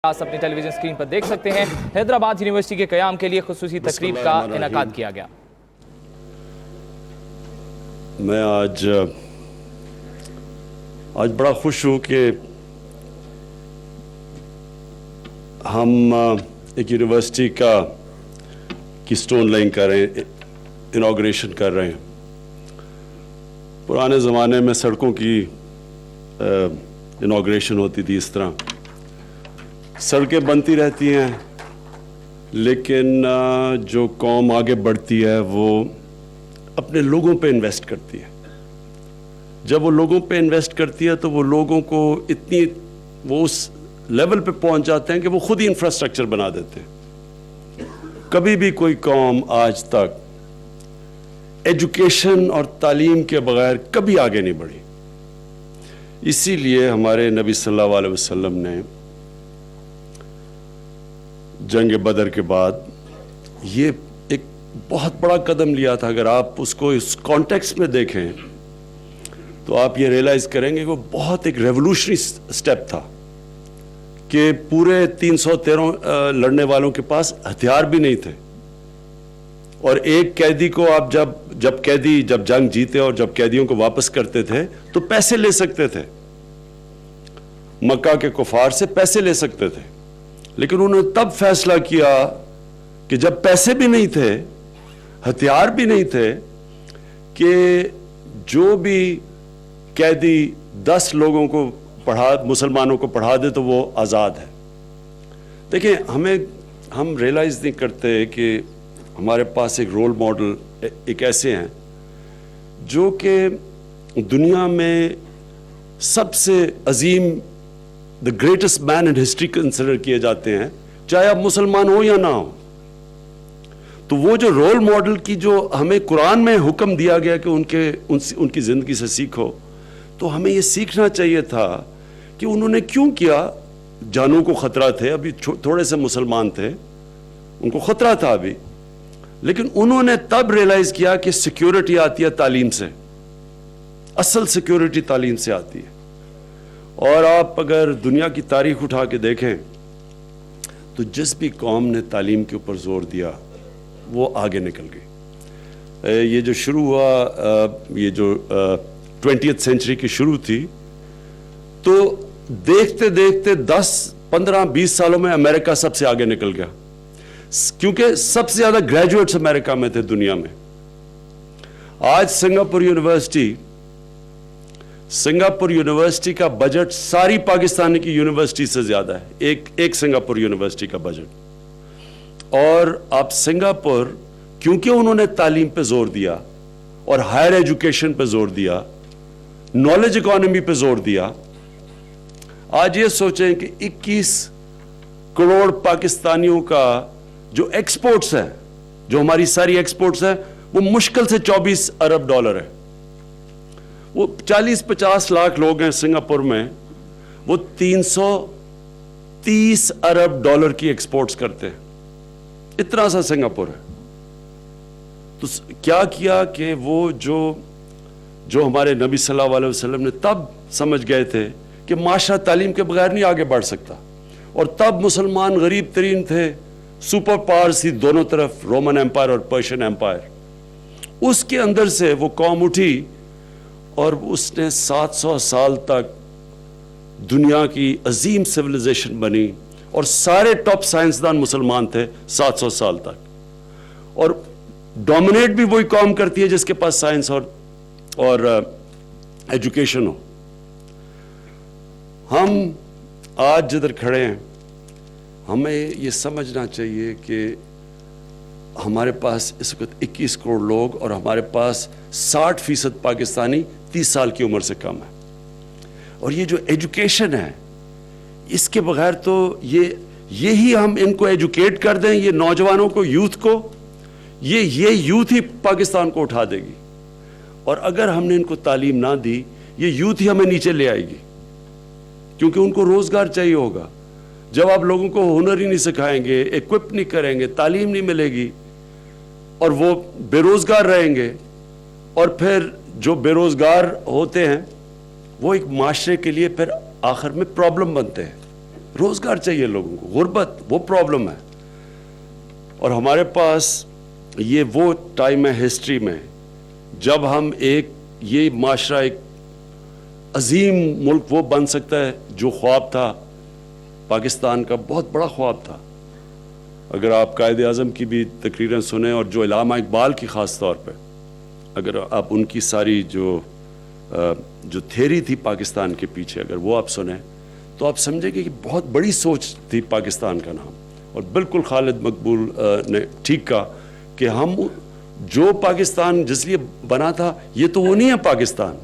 اپنی ٹیلی vision screen پر دیکھ سکتے ہیں حیدرآباد یونیورسٹی کے قیام کے لیے خصوصی تقریب کا انعقاد کیا گیا۔ میں آج بڑا خوش ہوں کہ ہم ایک یونیورسٹی کی سٹون لائنگ کر رہے ہیں، انوگریشن کر رہے ہیں۔ پرانے زمانے میں سڑکوں کی انوگریشن ہوتی تھی، اس طرح سڑکیں بنتی رہتی ہیں، لیکن جو قوم آگے بڑھتی ہے وہ اپنے لوگوں پہ انویسٹ کرتی ہے۔ جب وہ لوگوں پہ انویسٹ کرتی ہے تو وہ لوگوں کو وہ اس لیول پہ پہنچ جاتے ہیں کہ وہ خود ہی انفراسٹرکچر بنا دیتے ہیں۔ کبھی بھی کوئی قوم آج تک ایجوکیشن اور تعلیم کے بغیر کبھی آگے نہیں بڑھی۔ اسی لیے ہمارے نبی صلی اللہ علیہ وسلم نے جنگ بدر کے بعد یہ ایک بہت بڑا قدم لیا تھا۔ اگر آپ اس کو اس کانٹیکسٹ میں دیکھیں تو آپ یہ ریئلائز کریں گے کہ وہ بہت ایک ریولوشنری سٹیپ تھا کہ پورے 313 لڑنے والوں کے پاس ہتھیار بھی نہیں تھے، اور ایک قیدی کو آپ جب جنگ جیتے اور جب قیدیوں کو واپس کرتے تھے تو پیسے لے سکتے تھے، مکہ کے کفار سے پیسے لے سکتے تھے، لیکن انہوں نے تب فیصلہ کیا کہ جب پیسے بھی نہیں تھے، ہتھیار بھی نہیں تھے، کہ جو بھی قیدی 10 لوگوں کو مسلمانوں کو پڑھا دے تو وہ آزاد ہے۔ دیکھیں، ہم ریئلائز نہیں کرتے کہ ہمارے پاس ایک رول ماڈل ایک ایسے ہیں جو کہ دنیا میں سب سے عظیم the greatest man in history consider کیے جاتے ہیں، چاہے آپ مسلمان ہو یا نہ ہو۔ تو وہ جو رول ماڈل کی جو ہمیں قرآن میں حکم دیا گیا کہ ان کی زندگی سے سیکھو، تو ہمیں یہ سیکھنا چاہیے تھا کہ انہوں نے کیوں کیا۔ جانوں کو خطرہ تھے، ابھی تھوڑے سے مسلمان تھے، ان کو خطرہ تھا ابھی، لیکن انہوں نے تب ریئلائز کیا کہ سیکیورٹی آتی ہے تعلیم سے، اصل سیکیورٹی تعلیم سے آتی ہے۔ اور آپ اگر دنیا کی تاریخ اٹھا کے دیکھیں تو جس بھی قوم نے تعلیم کے اوپر زور دیا وہ آگے نکل گئی۔ یہ جو شروع ہوا، یہ جو 20th سینچری کی شروع تھی، تو دیکھتے دیکھتے 10 15 20 سالوں میں امریکہ سب سے آگے نکل گیا، کیونکہ سب سے زیادہ گریجویٹس امریکہ میں تھے دنیا میں۔ آج سنگاپور یونیورسٹی کا بجٹ ساری پاکستانی کی یونیورسٹی سے زیادہ ہے، ایک سنگاپور یونیورسٹی کا بجٹ۔ اور آپ سنگاپور، کیونکہ انہوں نے تعلیم پہ زور دیا اور ہائر ایجوکیشن پہ زور دیا، نالج اکانومی پہ زور دیا، آج یہ سوچیں کہ 21 کروڑ پاکستانیوں کا جو ایکسپورٹس ہے، جو ہماری ساری ایکسپورٹس ہیں، وہ مشکل سے 24 ارب ڈالر ہے۔ وہ 40-50 لاکھ لوگ ہیں سنگاپور میں، وہ 330 ارب ڈالر کی ایکسپورٹس کرتے ہیں، اتنا سا سنگاپور ہے۔ تو کیا کیا کہ وہ جو ہمارے نبی صلی اللہ علیہ وسلم نے تب سمجھ گئے تھے کہ معاشرہ تعلیم کے بغیر نہیں آگے بڑھ سکتا، اور تب مسلمان غریب ترین تھے، سپر پاورز تھی دونوں طرف، رومن ایمپائر اور پرشین ایمپائر۔ اس کے اندر سے وہ قوم اٹھی اور اس نے 700 سال تک دنیا کی عظیم سویلائزیشن بنی، اور سارے ٹاپ سائنسدان مسلمان تھے 700 سال تک، اور ڈومینیٹ بھی وہی قوم کرتی ہے جس کے پاس سائنس اور ایجوکیشن ہو۔ ہم آج جدھر کھڑے ہیں، ہمیں یہ سمجھنا چاہیے کہ ہمارے پاس اس وقت 21 کروڑ لوگ، اور ہمارے پاس 60% پاکستانی 30 سال کی عمر سے کم ہے، اور یہ جو ایجوکیشن ہے، اس کے بغیر تو یہی ہم ان کو ایجوکیٹ کر دیں، یہ نوجوانوں کو، یوتھ کو، یہ یوتھ ہی پاکستان کو اٹھا دے گی، اور اگر ہم نے ان کو تعلیم نہ دی، یہ یوتھ ہی ہمیں نیچے لے آئے گی، کیونکہ ان کو روزگار چاہیے ہوگا۔ جب آپ لوگوں کو ہنر ہی نہیں سکھائیں گے، ایکوپ نہیں کریں گے، تعلیم نہیں ملے گی، اور وہ بے روزگار رہیں گے، اور پھر جو بے روزگار ہوتے ہیں وہ ایک معاشرے کے لیے پھر آخر میں پرابلم بنتے ہیں۔ روزگار چاہیے لوگوں کو. غربت وہ پرابلم ہے, اور ہمارے پاس یہ وہ ٹائم ہے ہسٹری میں جب ہم یہ معاشرہ ایک عظیم ملک وہ بن سکتا ہے جو خواب تھا پاکستان کا, بہت بڑا خواب تھا. اگر آپ قائد اعظم کی بھی تقریریں سنیں, اور جو علامہ اقبال کی خاص طور پہ, اگر آپ ان کی ساری جو تھیری تھی پاکستان کے پیچھے اگر وہ آپ سنیں تو آپ سمجھیں گے کہ بہت بڑی سوچ تھی پاکستان کا نام. اور بالکل خالد مقبول نے ٹھیک کہا کہ ہم جو پاکستان جس لیے بنا تھا یہ تو وہ نہیں ہے پاکستان.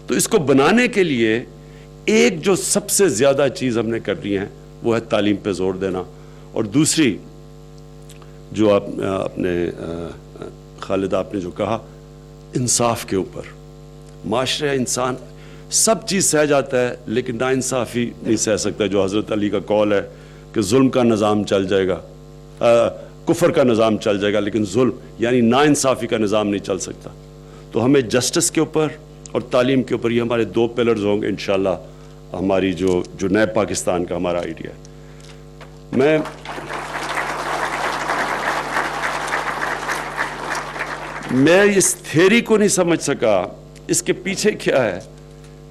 تو اس کو بنانے کے لیے ایک جو سب سے زیادہ چیز ہم نے کرنی ہے وہ ہے تعلیم پہ زور دینا, اور دوسری جو آپ نے خالد آپ نے جو کہا انصاف کے اوپر. معاشرہ انسان سب چیز سہ جاتا ہے لیکن نا انصافی نہیں سہ سکتا, جو حضرت علی کا قول ہے کہ ظلم کا نظام چل جائے گا, کفر کا نظام چل جائے گا لیکن ظلم یعنی نا انصافی کا نظام نہیں چل سکتا. تو ہمیں جسٹس کے اوپر اور تعلیم کے اوپر یہ ہمارے 2 پلرز ہوں گے انشاءاللہ ہماری جو نئے پاکستان کا ہمارا آئیڈیا ہے. میں اس تھیری کو نہیں سمجھ سکا اس کے پیچھے کیا ہے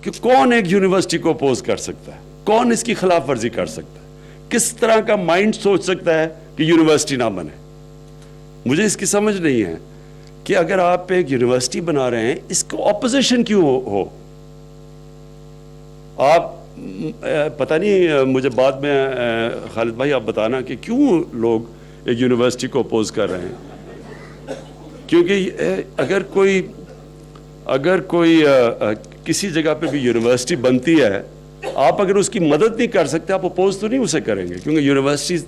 کہ کون ایک یونیورسٹی کو اپوز کر سکتا ہے, کون اس کی خلاف ورزی کر سکتا ہے, کس طرح کا مائنڈ سوچ سکتا ہے کہ یونیورسٹی نہ بنے. مجھے اس کی سمجھ نہیں ہے کہ اگر آپ ایک یونیورسٹی بنا رہے ہیں اس کو اپوزیشن کیوں ہو. آپ پتہ نہیں, مجھے بعد میں خالد بھائی آپ بتانا کہ کیوں لوگ ایک یونیورسٹی کو اپوز کر رہے ہیں. کیونکہ اگر کوئی کسی جگہ پہ بھی یونیورسٹی بنتی ہے, آپ اگر اس کی مدد نہیں کر سکتے آپ اپوز تو نہیں اسے کریں گے, کیونکہ یونیورسٹیز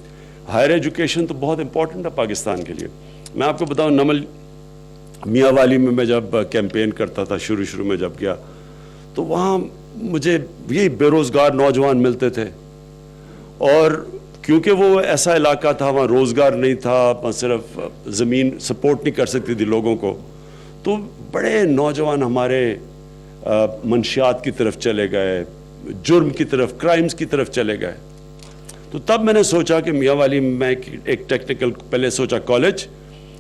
ہائر ایجوکیشن تو بہت امپورٹنٹ ہے پاکستان کے لیے. میں آپ کو بتاؤں, نمل میاں والی میں جب کیمپین کرتا تھا شروع میں جب گیا تو وہاں مجھے یہی بے روزگار نوجوان ملتے تھے, اور کیونکہ وہ ایسا علاقہ تھا وہاں روزگار نہیں تھا, صرف زمین سپورٹ نہیں کر سکتی تھی لوگوں کو, تو بڑے نوجوان ہمارے منشیات کی طرف چلے گئے, جرم کی طرف, کرائمز کی طرف چلے گئے. تو تب میں نے سوچا کہ میاں والی میں ایک ٹیکنیکل, پہلے سوچا کالج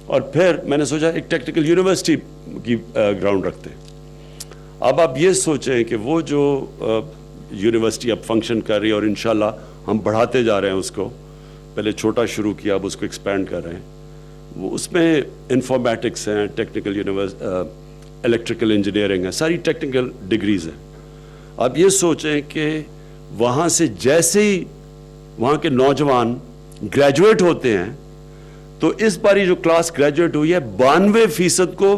اور پھر میں نے سوچا ایک ٹیکنیکل یونیورسٹی کی گراؤنڈ رکھتے. اب آپ یہ سوچیں کہ وہ جو یونیورسٹی اب فنکشن کر رہی ہے اور انشاءاللہ ہم بڑھاتے جا رہے ہیں اس کو, پہلے چھوٹا شروع کیا اب اس کو ایکسپینڈ کر رہے ہیں, وہ اس میں انفارمیٹکس ہیں, ٹیکنیکل الیکٹریکل انجینئرنگ ہے, ساری ٹیکنیکل ڈگریز ہیں. آپ یہ سوچیں کہ وہاں سے جیسے ہی وہاں کے نوجوان گریجویٹ ہوتے ہیں تو اس باری جو کلاس گریجویٹ ہوئی ہے 92% کو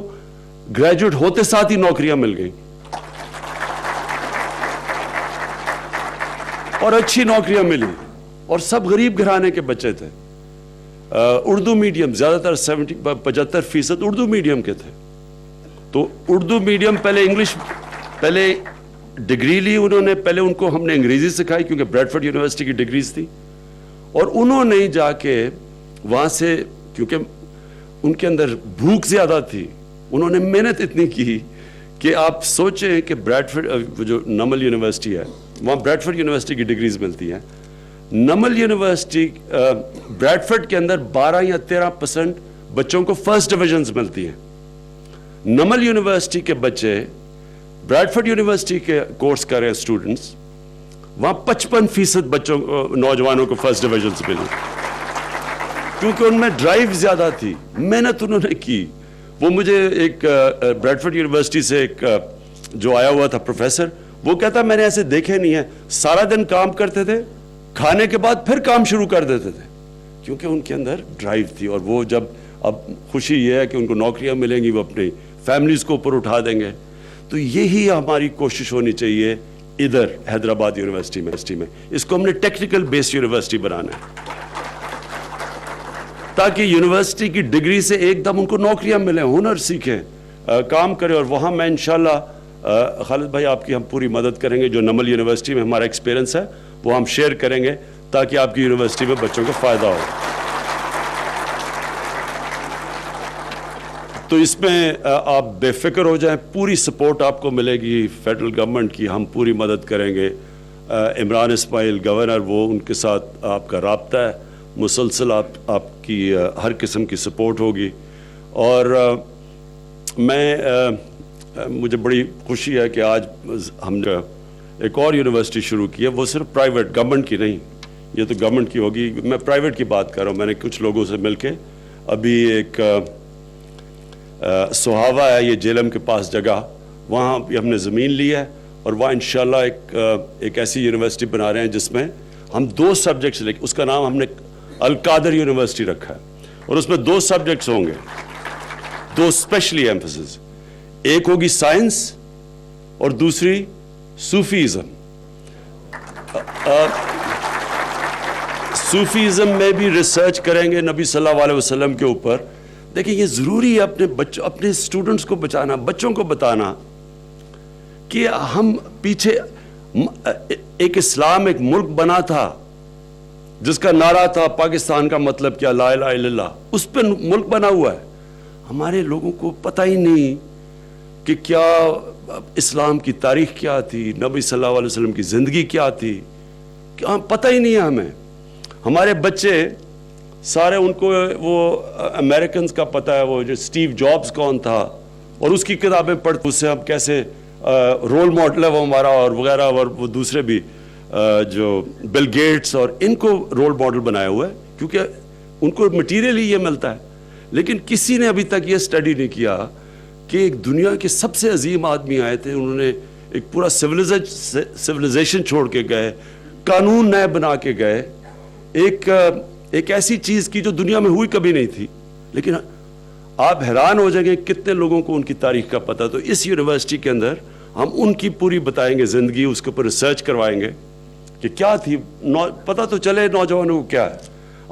گریجویٹ ہوتے ساتھ ہی نوکریاں مل گئیں, اور اچھی نوکریاں ملی, اور سب غریب گھرانے کے بچے تھے. اردو میڈیم زیادہ تر 75% اردو میڈیم کے تھے. تو اردو میڈیم پہلے انگلش, پہلے ڈگری لی انہوں نے, پہلے ان کو ہم نے انگریزی سکھائی کیونکہ بریڈفورڈ یونیورسٹی کی ڈگریز تھی, اور انہوں نے جا کے وہاں سے, کیونکہ ان کے اندر بھوک زیادہ تھی, انہوں نے محنت اتنی کی کہ آپ سوچیں کہ بریڈفورڈ جو نمل یونیورسٹی ہے وہاں بریڈفورڈ یونیورسٹی کی ڈگریز ملتی ہیں. نمل یونیورسٹی بریڈفورڈ کے اندر 12 یا 13% بچوں کو فرسٹ ڈویژنز ملتی ہیں. نمل یونیورسٹی کے بچے بریڈفورڈ یونیورسٹی کے کورس کر رہے ہیں اسٹوڈنٹس, وہاں 55% بچوں نوجوانوں کو فرسٹ ڈویژنز ملی, کیونکہ ان میں ڈرائیو زیادہ تھی, محنت انہوں نے کی. وہ مجھے ایک بریڈفورڈ یونیورسٹی سے ایک جو آیا ہوا تھا پروفیسر, وہ کہتا میں نے ایسے دیکھے نہیں ہیں, سارا دن کام کرتے تھے, کھانے کے بعد پھر کام شروع کر دیتے تھے, کیونکہ ان کے اندر ڈرائیو تھی. اور وہ جب اب خوشی یہ ہے کہ ان کو نوکریاں ملیں گی, وہ اپنی فیملیز کو اوپر اٹھا دیں گے. تو یہی ہماری کوشش ہونی چاہیے ادھر حیدرآباد یونیورسٹی میں. اس کو ہم نے ٹیکنیکل بیس یونیورسٹی بنانا ہے تاکہ یونیورسٹی کی ڈگری سے ایک دم ان کو نوکریاں ملیں, ہنر سیکھیں, کام کریں. اور وہاں میں انشاءاللہ خالد بھائی آپ کی ہم پوری مدد کریں گے. جو نمل یونیورسٹی میں ہمارا ایکسپیرینس ہے وہ ہم شیئر کریں گے تاکہ آپ کی یونیورسٹی میں بچوں کو فائدہ ہو. تو اس میں آپ بے فکر ہو جائیں, پوری سپورٹ آپ کو ملے گی فیڈرل گورنمنٹ کی, ہم پوری مدد کریں گے. عمران اسماعیل گورنر، وہ ان کے ساتھ آپ کا رابطہ ہے مسلسل، آپ کی ہر قسم کی سپورٹ ہوگی. اور مجھے بڑی خوشی ہے کہ آج ہم نے ایک اور یونیورسٹی شروع کی ہے، وہ صرف پرائیویٹ، گورنمنٹ کی نہیں، یہ تو گورنمنٹ کی ہوگی، میں پرائیویٹ کی بات کر رہا ہوں. میں نے کچھ لوگوں سے مل کے ابھی ایک سہاوا ہے، یہ جیلم کے پاس جگہ، وہاں بھی ہم نے زمین لی ہے، اور وہاں انشاءاللہ ایک ایسی یونیورسٹی بنا رہے ہیں جس میں ہم 2 سبجیکٹس لے کے، اس کا نام ہم نے القادر یونیورسٹی رکھا ہے، اور اس میں 2 سبجیکٹس ہوں گے، 2 اسپیشلی ایمفسس، ایک ہوگی سائنس اور دوسری صوفیزم. صوفیزم میں بھی ریسرچ کریں گے نبی صلی اللہ علیہ وسلم کے اوپر. دیکھیں یہ ضروری ہے اپنے بچوں، اپنے اسٹوڈنٹس کو بچانا، بچوں کو بتانا کہ ہم پیچھے ایک اسلام ایک ملک بنا تھا جس کا نعرہ تھا پاکستان کا مطلب کیا، لا الہ الا اللہ، اس پہ ملک بنا ہوا ہے. ہمارے لوگوں کو پتہ ہی نہیں کہ کیا اسلام کی تاریخ کیا تھی، نبی صلی اللہ علیہ وسلم کی زندگی کیا تھی، کیا پتہ ہی نہیں ہے ہمیں. ہمارے بچے سارے، ان کو وہ امریکنز کا پتہ ہے، وہ جو اسٹیو جابز کون تھا، اور اس کی کتابیں پڑھتے، اس سے ہم کیسے رول ماڈل ہے وہ ہمارا، اور وغیرہ، اور وہ دوسرے بھی جو بل گیٹس، اور ان کو رول ماڈل بنایا ہوا ہے کیونکہ ان کو مٹیریل ہی یہ ملتا ہے. لیکن کسی نے ابھی تک یہ اسٹڈی نہیں کیا کہ ایک دنیا کے سب سے عظیم آدمی آئے تھے، انہوں نے ایک پورا سویلائزیشن چھوڑ کے گئے، قانون نئے بنا کے گئے، ایک ایسی چیز کی جو دنیا میں ہوئی کبھی نہیں تھی. لیکن آپ حیران ہو جائیں گے کتنے لوگوں کو ان کی تاریخ کا پتہ. تو اس یونیورسٹی کے اندر ہم ان کی پوری بتائیں گے زندگی، اس کے اوپر ریسرچ کروائیں گے کہ کیا تھی، پتہ تو چلے نوجوانوں کو کیا ہے.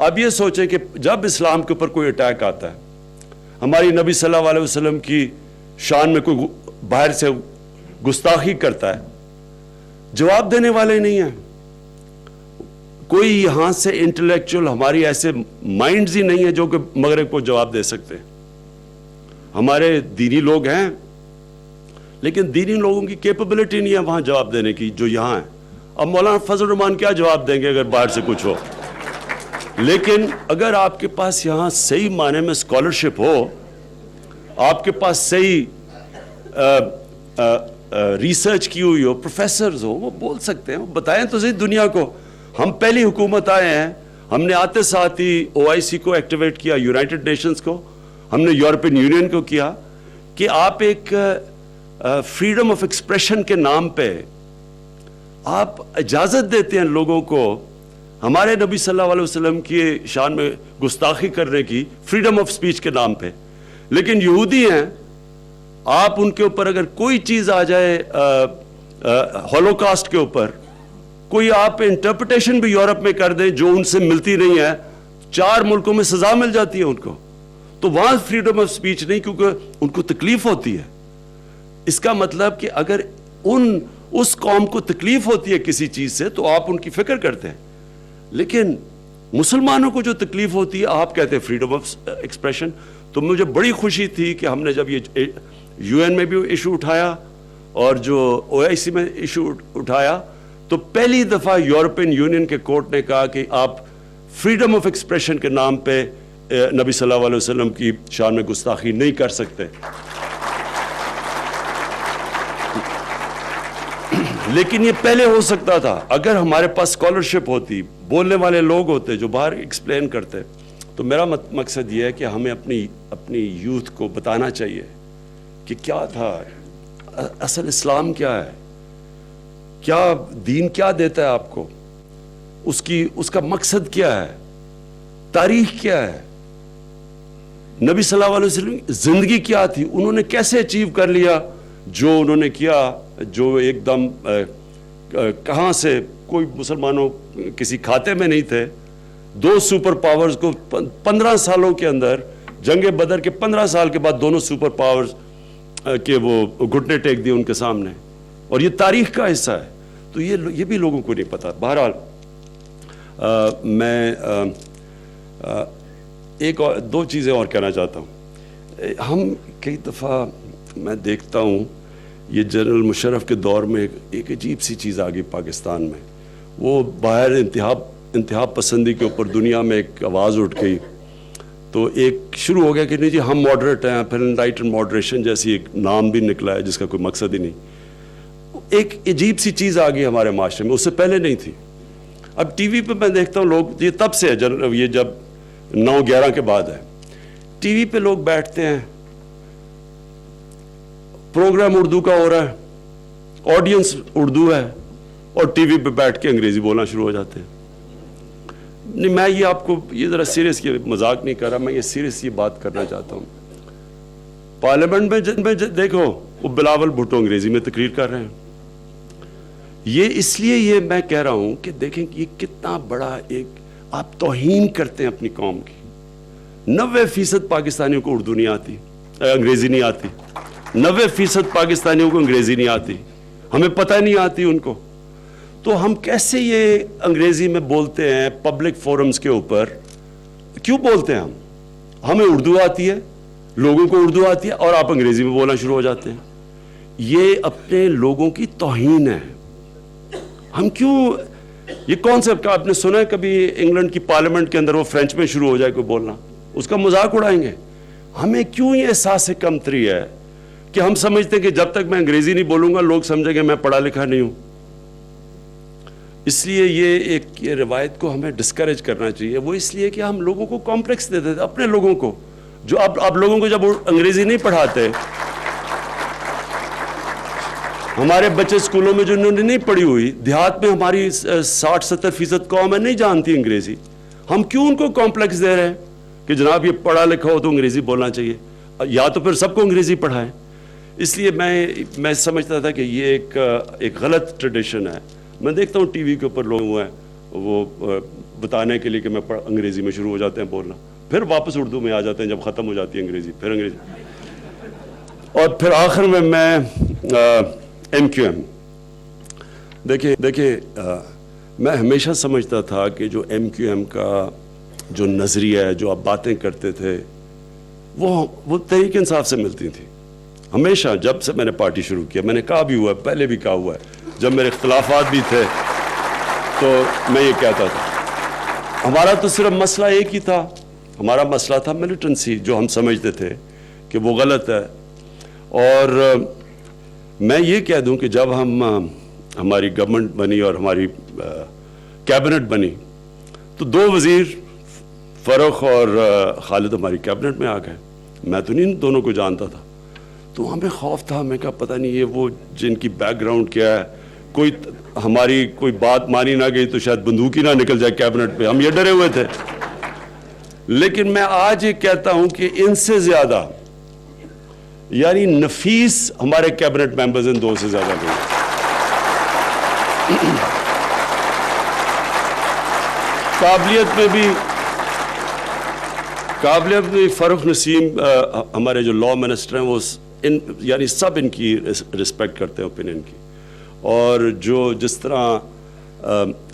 آپ یہ سوچیں کہ جب اسلام کے اوپر کوئی اٹیک آتا ہے، ہماری نبی صلی اللہ علیہ وسلم کی شان میں کوئی باہر سے گستاخی کرتا ہے، جواب دینے والے نہیں ہیں. کوئی یہاں سے انٹلیکچوئل، ہماری ایسے مائنڈز ہی نہیں ہیں جو کہ مغرب کو جواب دے سکتے ہیں. ہمارے دینی لوگ ہیں لیکن دینی لوگوں کی کیپبلٹی نہیں ہے وہاں جواب دینے کی جو یہاں ہیں. اب مولانا فضل الرحمان کیا جواب دیں گے اگر باہر سے کچھ ہو؟ لیکن اگر آپ کے پاس یہاں صحیح معنی میں اسکالرشپ ہو، آپ کے پاس صحیح ریسرچ کی ہوئی ہو، پروفیسرز ہو، وہ بول سکتے ہیں، وہ بتائیں تو صحیح دنیا کو. ہم پہلی حکومت آئے ہیں، ہم نے آتے ساتھ ہی OIC کو ایکٹیویٹ کیا، یونائٹڈ نیشنز کو، ہم نے یورپین یونین کو کیا کہ آپ ایک فریڈم آف ایکسپریشن کے نام پہ آپ اجازت دیتے ہیں لوگوں کو ہمارے نبی صلی اللہ علیہ وسلم کی شان میں گستاخی کرنے کی، فریڈم آف سپیچ کے نام پہ. لیکن یہودی ہیں، آپ ان کے اوپر اگر کوئی چیز آ جائے ہولوکاسٹ کے اوپر، کوئی آپ انٹرپریٹیشن بھی یورپ میں کر دیں جو ان سے ملتی نہیں ہے، 4 ملکوں میں سزا مل جاتی ہے ان کو. تو وہاں فریڈم آف سپیچ نہیں، کیونکہ ان کو تکلیف ہوتی ہے. اس کا مطلب کہ اگر اس قوم کو تکلیف ہوتی ہے کسی چیز سے تو آپ ان کی فکر کرتے ہیں، لیکن مسلمانوں کو جو تکلیف ہوتی ہے آپ کہتے ہیں فریڈم آف ایکسپریشن. تو مجھے بڑی خوشی تھی کہ ہم نے جب یہ UN میں بھی ایشو اٹھایا اور جو OIC میں ایشو اٹھایا، تو پہلی دفعہ یورپین یونین کے کورٹ نے کہا کہ آپ فریڈم آف ایکسپریشن کے نام پہ نبی صلی اللہ علیہ وسلم کی شان میں گستاخی نہیں کر سکتے. لیکن یہ پہلے ہو سکتا تھا اگر ہمارے پاس اسکالرشپ ہوتی، بولنے والے لوگ ہوتے جو باہر ایکسپلین کرتے. تو میرا مقصد یہ ہے کہ ہمیں اپنی یوتھ کو بتانا چاہیے کہ کیا تھا اصل اسلام، کیا ہے، کیا دین کیا دیتا ہے آپ کو، اس کا مقصد کیا ہے، تاریخ کیا ہے، نبی صلی اللہ علیہ وسلم زندگی کیا تھی، انہوں نے کیسے اچیو کر لیا جو انہوں نے کیا، جو ایک دم کہاں سے، کوئی مسلمانوں کسی کھاتے میں نہیں تھے. 2 سپر پاورز کو 15 سالوں کے اندر، جنگ بدر کے 15 سال کے بعد دونوں سپر پاورز کے وہ گھٹنے ٹیک دیے ان کے سامنے، اور یہ تاریخ کا حصہ ہے. تو یہ بھی لوگوں کو نہیں پتا. بہرحال میں ایک اور 2 چیزیں اور کہنا چاہتا ہوں. ہم کئی دفعہ میں دیکھتا ہوں یہ جنرل مشرف کے دور میں ایک عجیب سی چیز آ گئی پاکستان میں. وہ باہر انتہا پسندی کے اوپر دنیا میں ایک آواز اٹھ گئی, تو ایک شروع ہو گیا کہ نہیں جی ہم ماڈریٹ ہیں. پھر انلائٹن ماڈریشن جیسی ایک نام بھی نکلا ہے جس کا کوئی مقصد ہی نہیں. ایک عجیب سی چیز آ گئی ہمارے معاشرے میں, اس سے پہلے نہیں تھی. اب ٹی وی پہ میں دیکھتا ہوں لوگ, یہ تب سے ہے, یہ جب 9/11 کے بعد ہے, ٹی وی پہ لوگ بیٹھتے ہیں, پروگرام اردو کا ہو رہا ہے, آڈینس اردو ہے, اور ٹی وی پہ بیٹھ کے انگریزی بولنا شروع ہو جاتے ہیں. نہیں, میں یہ آپ کو یہ ذرا سیریس, یہ مذاق نہیں کر رہا, میں یہ سیریس یہ بات کرنا چاہتا ہوں. پارلیمنٹ میں دیکھو وہ بلاول بھٹو انگریزی میں تقریر کر رہے ہیں. یہ اس لیے یہ میں کہہ رہا ہوں کہ دیکھیں یہ کتنا بڑا ایک آپ توہین کرتے ہیں اپنی قوم کی. 90% پاکستانیوں کو اردو نہیں آتی, انگریزی نہیں آتی. 90% پاکستانیوں کو انگریزی نہیں آتی, ہمیں پتہ نہیں آتی ان کو. تو ہم کیسے یہ انگریزی میں بولتے ہیں پبلک فورمز کے اوپر؟ کیوں بولتے ہیں ہمیں اردو آتی ہے, لوگوں کو اردو آتی ہے, اور آپ انگریزی میں بولنا شروع ہو جاتے ہیں. یہ اپنے لوگوں کی توہین ہے. ہم کیوں, یہ کانسیپٹ آپ نے سنا ہے کبھی انگلینڈ کی پارلیمنٹ کے اندر وہ فرینچ میں شروع ہو جائے کوئی بولنا, اس کا مذاق اڑائیں گے؟ ہمیں کیوں یہ احساس کمتری ہے کہ ہم سمجھتے ہیں کہ جب تک میں انگریزی نہیں بولوں گا لوگ سمجھیں گے میں پڑھا لکھا نہیں ہوں. اس لیے یہ روایت کو ہمیں ڈسکریج کرنا چاہیے. وہ اس لیے کہ ہم لوگوں کو کمپلیکس دے دیتے, اپنے لوگوں کو, جو آپ لوگوں کو جب انگریزی نہیں پڑھاتے, ہمارے بچے اسکولوں میں جو انہوں نے نہیں پڑھی ہوئی, دیہات میں ہماری 60-70% قوم ہے نہیں جانتی انگریزی, ہم کیوں ان کو کمپلیکس دے رہے ہیں کہ جناب یہ پڑھا لکھا ہو تو انگریزی بولنا چاہیے, یا تو پھر سب کو انگریزی پڑھائیں. اس لیے میں سمجھتا تھا کہ یہ ایک غلط ٹریڈیشن ہے. میں دیکھتا ہوں ٹی وی کے اوپر لوگ ہوئے ہیں وہ بتانے کے لیے کہ میں انگریزی میں شروع ہو جاتے ہیں بولنا, پھر واپس اردو میں آ جاتے ہیں جب ختم ہو جاتی ہے انگریزی, پھر انگریزی, اور پھر آخر میں MQM. دیکھیں میں ہمیشہ سمجھتا تھا کہ جو MQM کا جو نظریہ ہے, جو آپ باتیں کرتے تھے, وہ تحریک انصاف سے ملتی تھی. ہمیشہ جب سے میں نے پارٹی شروع کیا, میں نے کہا بھی ہوا ہے, پہلے بھی کہا ہوا ہے, جب میرے اختلافات بھی تھے تو میں یہ کہتا تھا. ہمارا تو صرف مسئلہ ایک ہی تھا, ہمارا مسئلہ تھا ملیٹنسی, جو ہم سمجھتے تھے کہ وہ غلط ہے. اور میں یہ کہہ دوں کہ جب ہماری گورنمنٹ بنی اور ہماری کیبنٹ بنی تو 2 وزیر فروخ اور خالد ہماری کیبنٹ میں آ گئے. میں تو نہیں دونوں کو جانتا تھا, تو ہمیں خوف تھا. میں کہا پتہ نہیں یہ وہ جن کی بیک گراؤنڈ کیا ہے, کوئی ہماری کوئی بات مانی نہ گئی تو شاید بندوق ہی نہ نکل جائے کیبنٹ پہ, ہم یہ ڈرے ہوئے تھے. لیکن میں آج یہ کہتا ہوں کہ ان سے زیادہ, یعنی نفیس ہمارے کیبنٹ ممبرز ان 2 سے زیادہ نہیں. قابلیت میں فاروق نسیم ہمارے جو لا منسٹر ہیں, وہ یعنی سب ان کی رسپیکٹ کرتے ہیں اوپینین کی. اور جس طرح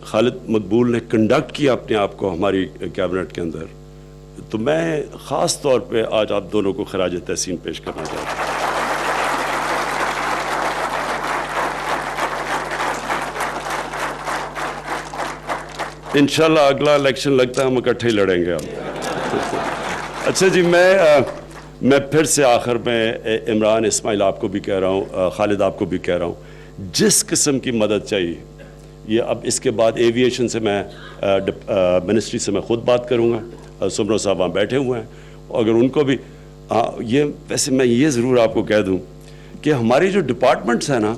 خالد مقبول نے کنڈکٹ کیا اپنے آپ کو ہماری کیبنٹ کے اندر, تو میں خاص طور پہ آج آپ دونوں کو خراج تحسین پیش کرنا چاہتا ہوں. انشاءاللہ اگلا الیکشن لگتا ہے ہم اکٹھے ہی لڑیں گے ہم. اچھا جی, میں پھر سے آخر میں عمران اسماعیل آپ کو بھی کہہ رہا ہوں, خالد آپ کو بھی کہہ رہا ہوں, جس قسم کی مدد چاہیے, یہ اب اس کے بعد ایویشن سے میں منسٹری سے میں خود بات کروں گا. سمرو صاحب وہاں بیٹھے ہوئے ہیں, اگر ان کو بھی یہ, ویسے میں یہ ضرور آپ کو کہہ دوں کہ ہماری جو ڈپارٹمنٹس ہیں نا,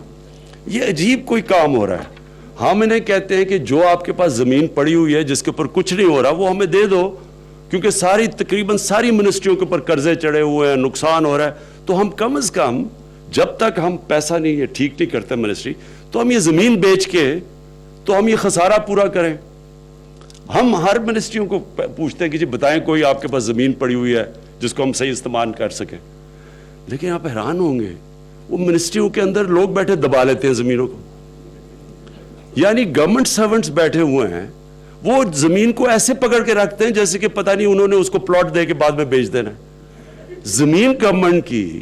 یہ عجیب کوئی کام ہو رہا ہے. ہم انہیں کہتے ہیں کہ جو آپ کے پاس زمین پڑی ہوئی ہے جس کے اوپر کچھ نہیں ہو رہا وہ ہمیں دے دو, کیونکہ تقریباً ساری منسٹریوں کے اوپر قرضے چڑھے ہوئے ہیں, نقصان ہو رہا ہے. تو ہم کم از کم جب تک ہم پیسہ نہیں ٹھیک نہیں کرتے منسٹری, تو ہم یہ زمین بیچ کے تو ہم یہ خسارہ پورا کریں. ہم ہر منسٹریوں کو پوچھتے ہیں کہ جی بتائیں کوئی آپ کے پاس زمین پڑی ہوئی ہے جس کو ہم صحیح استعمال کر سکیں. لیکن آپ حیران ہوں گے, وہ منسٹریوں کے اندر لوگ بیٹھے دبا لیتے ہیں زمینوں کو. یعنی گورنمنٹ سرونٹس بیٹھے ہوئے ہیں, وہ زمین کو ایسے پکڑ کے رکھتے ہیں جیسے کہ پتہ نہیں انہوں نے اس کو پلاٹ دے کے بعد میں بیچ دینا ہے. زمین گورنمنٹ کی